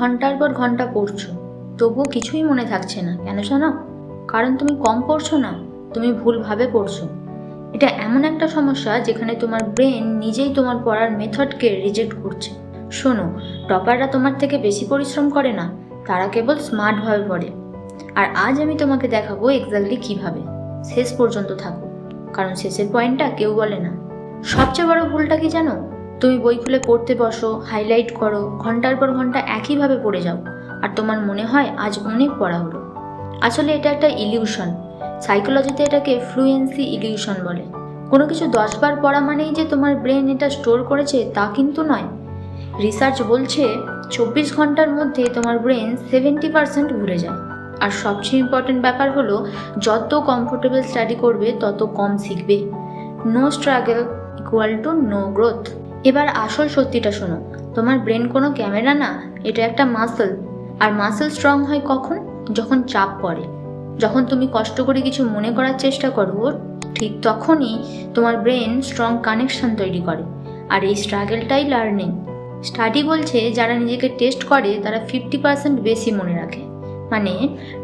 ঘন্টার পর ঘন্টা পড়ছো, তবুও কিছুই মনে থাকছে না, কেন জানো? কারণ তুমি কম পড়ছো না, তুমি ভুলভাবে পড়ছো। এটা এমন একটা সমস্যা যেখানে তোমার ব্রেন নিজেই তোমার পড়ার মেথডকে রিজেক্ট করছে। শোনো, টপাররা তোমার থেকে বেশি পরিশ্রম করে না, তারা কেবল স্মার্টভাবে পড়ে। আর আজ আমি তোমাকে দেখাবো এক্স্যাক্টলি কিভাবে। শেষ পর্যন্ত থাকো, কারণ শেষের পয়েন্টটা কেউ বলে না। সবচেয়ে বড় ভুলটা কি জানো? তুমি বই খুলে পড়তে বসো, হাইলাইট করো, ঘন্টার পর ঘন্টা একইভাবে পড়ে যাও, আর তোমার মনে হয় আজ অনেক পড়া হলো। আসলে এটা একটা ইলিউশন। সাইকোলজিতে এটাকে ফ্লুয়েন্সি ইলিউশন বলে। কোনো কিছু 10 বার পড়া মানেই যে তোমার ব্রেন এটা স্টোর করেছে তা কিন্তু নয়। রিসার্চ বলছে 24 ঘন্টার মধ্যে তোমার ব্রেন 70% ভুলে যায়। আর সবচেয়ে ইম্পর্টেন্ট ব্যাপার হলো, যত কমফোর্টেবল স্টাডি করবে তত কম শিখবে। No struggle equal to no growth. এবার আসল সত্যিটা শোনো, তোমার ব্রেন কোনো ক্যামেরা না, এটা একটা মাসল। আর মাসল স্ট্রং হয় কখন? যখন চাপ পড়ে। যখন তুমি কষ্ট করে কিছু মনে করার চেষ্টা করো, ঠিক তখনই তোমার ব্রেন স্ট্রং কানেকশন তৈরি করে। আর এই স্ট্রাগলটাই লার্নিং। স্টাডি বলছে যারা নিজেকে টেস্ট করে তারা 50% বেশি মনে রাখে। মানে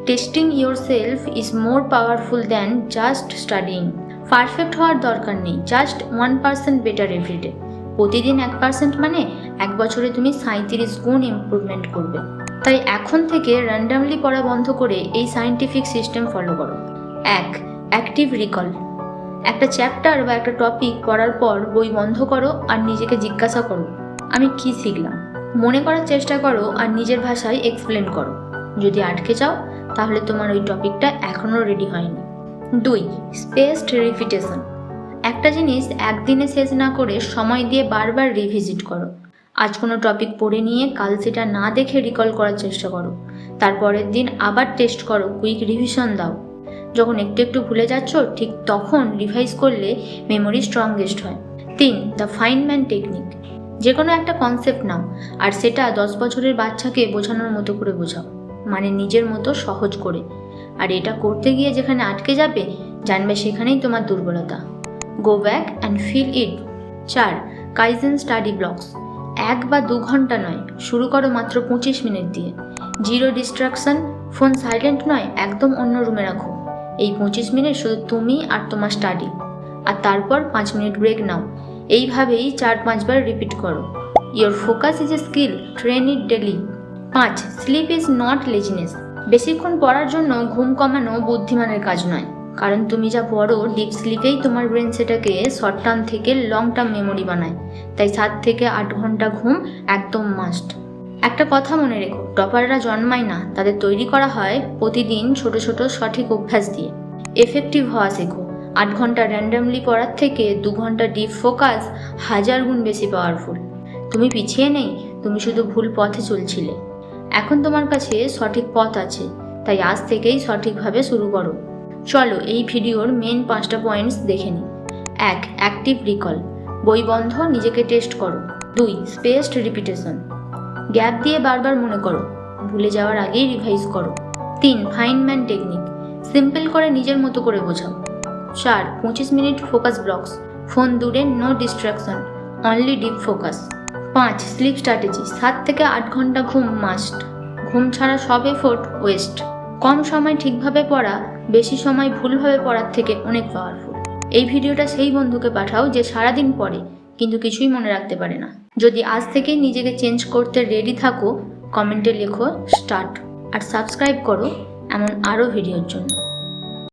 testing your self is more powerful than just studying. Perfect হওয়ার দরকার নেই, জাস্ট 1% বেটার এভরিডে। প্রতিদিন 1% মানে 1 বছরে তুমি 37 গুণ ইমপ্রুভমেন্ট করবে। তাই এখন থেকে র্যান্ডামলি পড়া বন্ধ করে এই সায়েন্টিফিক সিস্টেম ফলো করো। 1. Active recall. একটা চ্যাপ্টার বা একটা টপিক পড়ার পর বই বন্ধ করো আর নিজেকে জিজ্ঞাসা করো, আমি কি শিখলাম? মনে করার চেষ্টা করো আর নিজের ভাষায় এক্সপ্লেন করো। যদি আটকে যাও, তাহলে তোমার ওই টপিকটা এখনও রেডি হয়নি। 2. Spaced repetition. একটা জিনিস একদিনে শেষ না করে সময় দিয়ে বারবার রিভিজিট করো। আজ কোনো টপিক পড়ে নিয়ে কাল সেটা না দেখে রিকল করার চেষ্টা করো। তারপরের দিন আবার টেস্ট করো, কুইক রিভিশন দাও। যখন একটু একটু ভুলে যাচ্ছ, ঠিক তখন রিভাইজ করলে মেমোরি স্ট্রংগেস্ট হয়। 3. The Feynman technique. যে কোনো একটা কনসেপ্ট নাও আর সেটা 10 বছরের বাচ্চাকে বোঝানোর মতো করে বোঝাও, মানে নিজের মতো সহজ করে। আর এটা করতে গিয়ে যেখানে আটকে যাবে, জানবে সেখানেই তোমার দুর্বলতা। Go back and feel it. 4. Kaizen study blocks. 1 বা 2 ঘন্টা নয়, শুরু করো মাত্র 25 মিনিট দিয়ে। জিরো ডিস্ট্রাকশন, ফোন সাইলেন্ট নয়, একদম অন্য রুমে রাখো। এই 25 মিনিট শুধু তুমি আর তোমার স্টাডি। আর তারপর 5 মিনিট ব্রেক নাও। এইভাবেই 4-5 বার রিপিট করো। Your focus is a skill, train it daily. 5. Sleep is not laziness. বেশিক্ষণ পড়ার জন্য ঘুম কমানো বুদ্ধিমানের কাজ নয়, কারণ তুমি যা পড়ো ডিপ স্লিপেই তোমার ব্রেন সেটাকে শর্ট টার্ম থেকে লং টার্ম মেমোরি বানায়। তাই 7 থেকে 8 ঘন্টা ঘুম একদম মাস্ট। একটা কথা মনে রেখো, টপাররা জন্মায় না, তাদের তৈরি করা হয় প্রতিদিন ছোট ছোট সঠিক অভ্যাস দিয়ে। এফেক্টিভ হওয়া শেখো। 8 ঘন্টা র্যান্ডামলি পড়ার থেকে 2 ঘন্টা ডিপ ফোকাস 1000 গুণ বেশি পাওয়ারফুল। তুমি পিছিয়ে নেই, তুমি শুধু ভুল পথে চলছিলে। এখন তোমার কাছে সঠিক পথ আছে, তাই আজ থেকেই সঠিকভাবে শুরু করো। চলো এই ভিডিওর মেন 5টা পয়েন্টস দেখে নিই। 1. Active recall. বই বন্ধ, নিজেকে টেস্ট করো। 2. Spaced repetition. গ্যাপ দিয়ে বারবার মনে করো, ভুলে যাওয়ার আগেই রিভাইজ করো। 3. Feynman technique. সিম্পল করে নিজের মতো করে বোঝাও। 4. 25 মিনিট ফোকাস ব্লকস। ফোন দূরে, no distraction, only deep focus. 5. Sleep strategy. 7 থেকে 8 ঘন্টা ঘুম মাস্ট। ঘুম ছাড়া সব এফোর্ট ওয়েস্ট। কম সময় ঠিকভাবে পড়া বেশি সময় ভুলভাবে পড়ার থেকে অনেক পাওয়ারফুল। এই ভিডিওটা সেই বন্ধুকে পাঠাও যে সারাদিন পড়ে কিন্তু কিছুই মনে রাখতে পারে না। যদি আজ থেকেই নিজেকে চেঞ্জ করতে রেডি থাকো, কমেন্টে লেখো স্টার্ট। আর সাবস্ক্রাইব করো এমন আরও ভিডিওর জন্য।